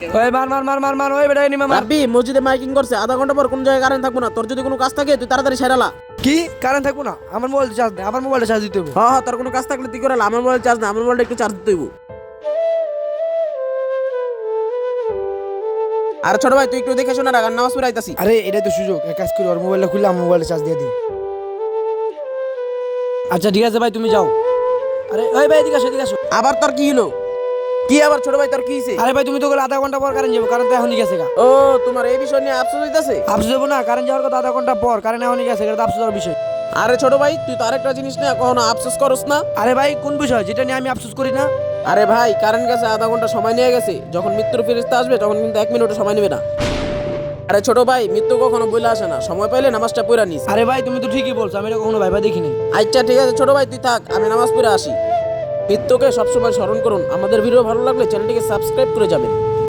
ওই মার মার মার মার মার ওই বেটা নিমা মার। রাব্বি মসজিদে মাইকিং করছে, আধা ঘন্টা পর কোন জায়গায় কারেন্ট থাকবো না। তোর যদি কোনো কাজ থাকে তুই তাড়াতাড়ি সেরালা। কি কারেন্ট থাকবো না? আমার মোবাইল চার্জ নেই, আমার মোবাইলটা চার্জ দিতে হবে। হ্যাঁ তোর কোনো কাজ থাকলে তুই করে লা। আমার মোবাইল চার্জ না, আমার মোবাইলটা একটু চার্জ দিতে হইব। আর ছোট ভাই তুই একটু দেখে শোনা রাখ, নামাজ পড়ে আইতাছি। আরে এটাই তো সুযোগ, এক কাজ করি ওর মোবাইলটা খুললে আমার মোবাইলে চার্জ দিয়ে দিই। আচ্ছা ঠিক আছে ভাই তুমি যাও। আরে ওই ভাই এদিকে আসো এদিকে আসো। আবার তোর কি হলো? কি আবার ছোট ভাই তোর কি হইছে? আরে ভাই তুমি তো বলে আধা ঘন্টা পর কারেন্ট যাবো, কারেন্ট তো এখনই গেছে গা। ও তোমার এই বিষয় নিয়ে আফসোস হইতাছে? আফসোস যাবো না, কারেন্ট যাওয়ার কথা আধা ঘন্টা পর, কারেন্ট এখনই গেছে, এটা তো আফসোস হওয়ার বিষয়। আরে ছোট ভাই তুই তো আরেকটা জিনিস নিয়ে কখনো আফসোস করস না? আরে ভাই কোন বিষয় যেটা নিয়ে আমি আফসোস করি না? আরে ভাই কারেন্ট গেছে, আধা ঘন্টা সময় নিয়ে গেছে, যখন মৃত্যুর ফেরেশতা আসবে তখন কিন্তু 1 মিনিটও সময় নেবে না। আরে ছোট ভাই মৃত্যু কখনো বইলে আসে না, সময় পাইলে নামাজটা পড়া নিস। আরে ভাই তুমি তো ঠিকই বলছো, আমি এটা কখনো ভাইবা দেখিনি। আচ্ছা ঠিক আছে ছোট ভাই তুই থাক, আমি নামাজ পড়ে আসি। মৃত্যুকে সবসময় স্মরণ করুন। আমাদের ভিডিও ভালো লাগলে চ্যানেলটিকে সাবস্ক্রাইব করে যাবেন।